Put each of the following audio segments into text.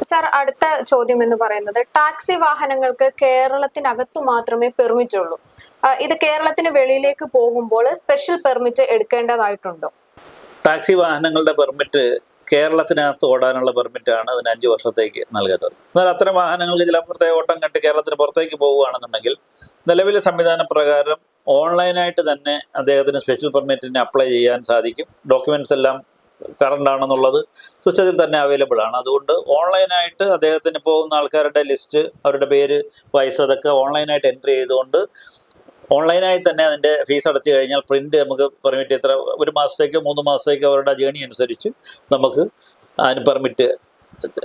Sir, അടുത്ത ചോദ്യം എന്ന് പറയുന്നത് ടാക്സി വാഹനങ്ങൾക്ക് കേരളത്തിനകത്തു മാത്രമേ പെർമിറ്റ് ഉള്ളൂ. ഇത് കേരളത്തിന് വെളിയിലേക്ക് പോകുമ്പോൾ സ്പെഷ്യൽ പെർമിറ്റ് എടുക്കേണ്ടതായിട്ടുണ്ടോ? ടാക്സി വാഹനങ്ങളുടെ പെർമിറ്റ് കേരളത്തിനകത്ത് ഓടാനുള്ള പെർമിറ്റാണ് അതിന് 5 വർഷത്തേക്ക് നൽകുന്നത്. എന്നാൽ അത്തരം വാഹനങ്ങൾക്ക് ചില പ്രത്യേക ഓട്ടം കണ്ട് കേരളത്തിന് പുറത്തേക്ക് പോകുകയാണെന്നുണ്ടെങ്കിൽ നിലവിലെ സംവിധാന പ്രകാരം ഓൺലൈനായിട്ട് തന്നെ അദ്ദേഹത്തിന് സ്പെഷ്യൽ പെർമിറ്റിന് അപ്ലൈ ചെയ്യാൻ സാധിക്കും. ഡോക്യുമെന്റ്സ് എല്ലാം കറണ്ട് ആണെന്നുള്ളത് സിസ്റ്റത്തിൽ തന്നെ അവൈലബിൾ ആണ്. അതുകൊണ്ട് ഓൺലൈനായിട്ട് അദ്ദേഹത്തിന് പോകുന്ന ആൾക്കാരുടെ ലിസ്റ്റ്, അവരുടെ പേര്, വയസ്സ്, അതൊക്കെ ഓൺലൈനായിട്ട് എൻട്രി ചെയ്തുകൊണ്ട് ഓൺലൈനായി തന്നെ അതിൻ്റെ ഫീസ് അടച്ചു കഴിഞ്ഞാൽ പ്രിന്റ് നമുക്ക് പെർമിറ്റ് എത്ര 1 മാസത്തേക്കോ 3 മാസത്തേക്കോ അവരുടെ ജേണി അനുസരിച്ച് നമുക്ക് അതിന് പെർമിറ്റ്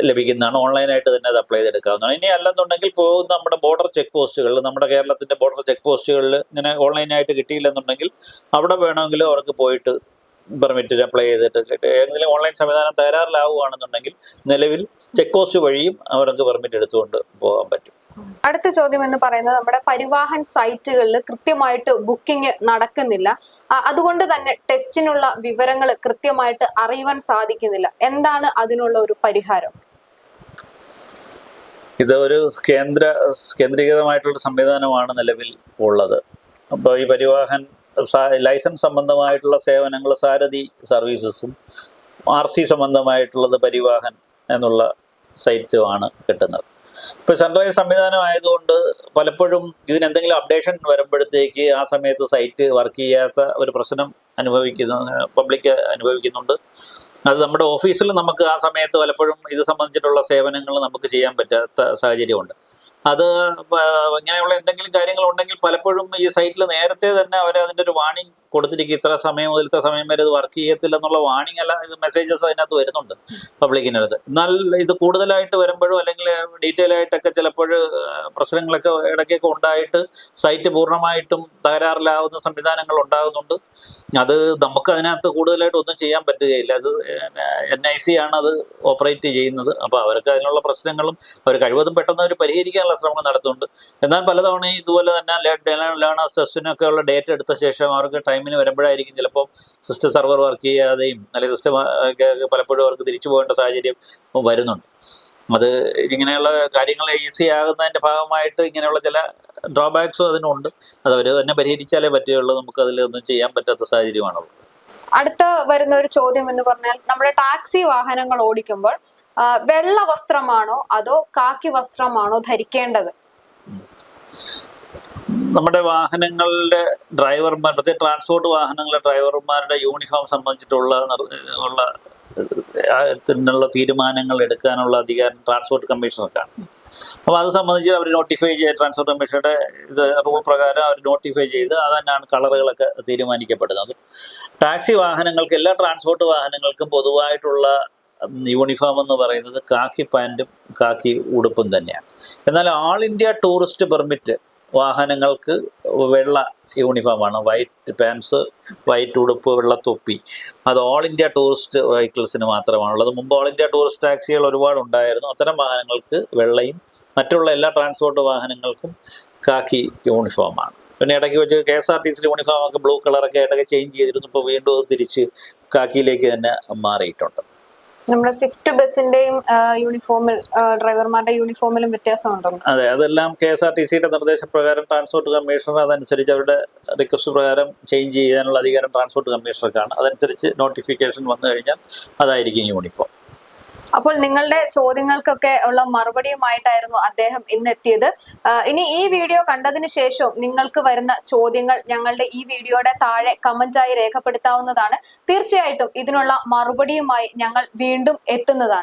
ലഭിക്കുന്നതാണ്. ഓൺലൈനായിട്ട് തന്നെ അത് അപ്ലൈ ചെയ്തെടുക്കാവുന്നതാണ്. ഇനി അല്ലെന്നുണ്ടെങ്കിൽ പോകുന്ന നമ്മുടെ ബോർഡർ ചെക്ക് പോസ്റ്റുകളിൽ, നമ്മുടെ കേരളത്തിൻ്റെ ബോർഡർ ചെക്ക് പോസ്റ്റുകളിൽ ഇങ്ങനെ ഓൺലൈനായിട്ട് കിട്ടിയില്ലെന്നുണ്ടെങ്കിൽ അവിടെ വേണമെങ്കിലും അവർക്ക് പോയിട്ട് പെർമിറ്റ് അപ്ലൈ ചെയ്തിട്ട് ഏതെങ്കിലും ഓൺലൈൻ സംവിധാനം തയ്യാറിലാവുകയാണെന്നുണ്ടെങ്കിൽ നിലവിൽ ചെക്ക് പോസ്റ്റ് വഴിയും അവർക്ക് പെർമിറ്റ് എടുത്തുകൊണ്ട് പോകാൻ പറ്റും. അടുത്ത ചോദ്യം എന്ന് പറയുന്നത് നമ്മുടെ പരിവാഹൻ സൈറ്റുകളിൽ കൃത്യമായിട്ട് ബുക്കിംഗ് നടക്കുന്നില്ല. അതുകൊണ്ട് തന്നെ ടെസ്റ്റിനുള്ള വിവരങ്ങൾ കൃത്യമായിട്ട് അറിയുവാൻ സാധിക്കുന്നില്ല. എന്താണ് അതിനുള്ള ഒരു പരിഹാരം? ഇത് ഒരു കേന്ദ്രീകൃതമായിട്ടുള്ള സംവിധാനമാണ് നിലവിൽ ഉള്ളത്. അപ്പോൾ ഈ പരിവാഹൻ ലൈസൻസ് സംബന്ധമായിട്ടുള്ള സേവനങ്ങൾ സാരഥി സർവീസസും RC സംബന്ധമായിട്ടുള്ളത് പരിവാഹൻ എന്നുള്ള സൈറ്റുമാണ് കിട്ടുന്നത്. ഇപ്പോൾ സെൻട്രലൈസ് സംവിധാനം ആയതുകൊണ്ട് പലപ്പോഴും ഇതിന് എന്തെങ്കിലും അപ്ഡേഷൻ വരുമ്പോഴത്തേക്ക് ആ സമയത്ത് സൈറ്റ് വർക്ക് ചെയ്യാത്ത ഒരു പ്രശ്നം പബ്ലിക് അനുഭവിക്കുന്നുണ്ട്. അത് നമ്മുടെ ഓഫീസിൽ നമുക്ക് ആ സമയത്ത് പലപ്പോഴും ഇത് സംബന്ധിച്ചിട്ടുള്ള സേവനങ്ങൾ നമുക്ക് ചെയ്യാൻ പറ്റാത്ത സാഹചര്യമുണ്ട്. അത് ഇങ്ങനെയുള്ള എന്തെങ്കിലും കാര്യങ്ങൾ ഉണ്ടെങ്കിൽ പലപ്പോഴും ഈ സൈറ്റിൽ നേരത്തെ തന്നെ അവർ അതിൻ്റെ ഒരു വാണിംഗ് കൊടുത്തിരിക്കും, ഇത്ര സമയം മുതൽ ഇത്ര സമയം വരെ ഇത് വർക്ക് ചെയ്യത്തില്ല എന്നുള്ള വാണിംഗ് അല്ല, ഇത് മെസ്സേജസ് അതിനകത്ത് വരുന്നുണ്ട് പബ്ലിക്കിനടുത്ത്. എന്നാൽ ഇത് കൂടുതലായിട്ട് വരുമ്പോഴും അല്ലെങ്കിൽ ഡീറ്റെയിൽ ആയിട്ടൊക്കെ ചിലപ്പോൾ പ്രശ്നങ്ങളൊക്കെ ഇടയ്ക്കൊക്കെ ഉണ്ടായിട്ട് സൈറ്റ് പൂർണ്ണമായിട്ടും തകരാറിലാവുന്ന സംവിധാനങ്ങൾ ഉണ്ടാകുന്നുണ്ട്. അത് നമുക്ക് അതിനകത്ത് കൂടുതലായിട്ട് ഒന്നും ചെയ്യാൻ പറ്റുകയില്ല. അത് NIC ആണ് അത് ഓപ്പറേറ്റ് ചെയ്യുന്നത്. അപ്പോൾ അവർക്ക് അതിനുള്ള പ്രശ്നങ്ങളും അവർ കഴിവതും പെട്ടെന്ന് അവർ പരിഹരിക്കാനുള്ള ശ്രമങ്ങൾ നടത്തുന്നുണ്ട്. എന്നാൽ പലതവണ ഇതുപോലെ തന്നെ ലേണേഴ്സ് ടെസ്റ്റിനൊക്കെ ഉള്ള ഡേറ്റ എടുത്ത ശേഷം അവർക്ക് ടൈമിന് വരുമ്പോഴായിരിക്കും ചിലപ്പോൾ സിസ്റ്റം സെർവർ വർക്ക് ചെയ്യാതെയും അല്ലെങ്കിൽ സിസ്റ്റം പലപ്പോഴും അവർക്ക് തിരിച്ചു പോകേണ്ട സാഹചര്യം വരുന്നുണ്ട്. അത് ഇങ്ങനെയുള്ള കാര്യങ്ങൾ ഈസി ആകുന്നതിൻ്റെ ഭാഗമായിട്ട് ഇങ്ങനെയുള്ള ചില ഡ്രോബാക്സും അതിനുണ്ട്. അത് അവർ തന്നെ പരിഹരിച്ചാലേ പറ്റുകയുള്ളൂ. നമുക്ക് അതിലൊന്നും ചെയ്യാൻ പറ്റാത്ത സാഹചര്യമാണുള്ളത്. അടുത്ത വരുന്ന ഒരു ചോദ്യം എന്ന് പറഞ്ഞാൽ നമ്മുടെ ടാക്സി വാഹനങ്ങൾ ഓടിക്കുമ്പോൾ വെള്ള വസ്ത്രമാണോ അതോ കാക്കി വസ്ത്രമാണോ ധരിക്കേണ്ടത്? നമ്മുടെ വാഹനങ്ങളുടെ ഡ്രൈവർമാർ, പ്രത്യേക ട്രാൻസ്പോർട്ട് വാഹനങ്ങളുടെ ഡ്രൈവർമാരുടെ യൂണിഫോം സംബന്ധിച്ചിട്ടുള്ള തീരുമാനങ്ങൾ എടുക്കാനുള്ള അധികാരം ട്രാൻസ്പോർട്ട് കമ്മീഷണർക്കാണ്. അപ്പോൾ അത് സംബന്ധിച്ച് അവർ നോട്ടിഫൈ ചെയ്ത് ട്രാൻസ്പോർട്ട് കമ്മീഷനുടെ റൂൾ പ്രകാരം അവർ നോട്ടിഫൈ ചെയ്ത് അത് തന്നെയാണ് കളറുകളൊക്കെ തീരുമാനിക്കപ്പെടുന്നത്. ടാക്സി വാഹനങ്ങൾക്ക്, എല്ലാ ട്രാൻസ്പോർട്ട് വാഹനങ്ങൾക്കും പൊതുവായിട്ടുള്ള യൂണിഫോം എന്ന് പറയുന്നത് കാക്കി പാൻറ്റും കാക്കി ഉടുപ്പും തന്നെയാണ്. എന്നാൽ ആൾ ഇന്ത്യ ടൂറിസ്റ്റ് പെർമിറ്റ് വാഹനങ്ങൾക്ക് വെള്ള യൂണിഫോമാണ്. വൈറ്റ് പാൻസ്, വൈറ്റ് ഉടുപ്പ്, വെള്ളത്തൊപ്പി. അത് ഓൾ ഇന്ത്യ ടൂറിസ്റ്റ് വെഹിക്കിൾസിന് മാത്രമാണുള്ളത്. മുമ്പ് ഓൾ ഇന്ത്യ ടൂറിസ്റ്റ് ടാക്സികൾ ഒരുപാട് ഉണ്ടായിരുന്നു. അത്തരം വാഹനങ്ങൾക്ക് വെള്ളയും മറ്റുള്ള എല്ലാ ട്രാൻസ്പോർട്ട് വാഹനങ്ങൾക്കും കാക്കി യൂണിഫോമാണ്. പിന്നെ ഇടയ്ക്ക് വെച്ച് KSRTC യൂണിഫോമൊക്കെ ബ്ലൂ കളറൊക്കെ ഇടയ്ക്ക് ചേഞ്ച് ചെയ്തിരുന്നു. ഇപ്പോൾ വീണ്ടും അത് തിരിച്ച് കാക്കിയിലേക്ക് തന്നെ മാറിയിട്ടുണ്ട്. നമ്മുടെ സ്വിഫ്റ്റ് ബസിന്റെയും യൂണിഫോമിൽ ഡ്രൈവർമാരുടെ യൂണിഫോമിലും വ്യത്യാസമുണ്ടോ? അതെ, അതെല്ലാം KSRTCയുടെ നിർദ്ദേശപ്രകാരം ട്രാൻസ്പോർട്ട് കമ്മീഷണർ അതനുസരിച്ച് അവരുടെ റിക്വസ്റ്റ് പ്രകാരം ചേഞ്ച് ചെയ്യാനുള്ള അധികാരം ട്രാൻസ്പോർട്ട് കമ്മീഷണർക്കാണ്. അതനുസരിച്ച് നോട്ടിഫിക്കേഷൻ വന്നു കഴിഞ്ഞാൽ അതായിരിക്കും യൂണിഫോം. അപ്പോൾ നിങ്ങളുടെ ചോദ്യങ്ങൾക്കൊക്കെ ഉള്ള മറുപടിയുമായിട്ടായിരുന്നു അദ്ദേഹം ഇന്ന് എത്തിയത്. ഇനി ഈ വീഡിയോ കണ്ടതിന് ശേഷം നിങ്ങൾക്ക് വരുന്ന ചോദ്യങ്ങൾ ഞങ്ങളുടെ ഈ വീഡിയോയുടെ താഴെ കമന്റായി രേഖപ്പെടുത്താവുന്നതാണ്. തീർച്ചയായിട്ടും ഇതിനുള്ള മറുപടിയുമായി ഞങ്ങൾ വീണ്ടും എത്തുന്നതാണ്.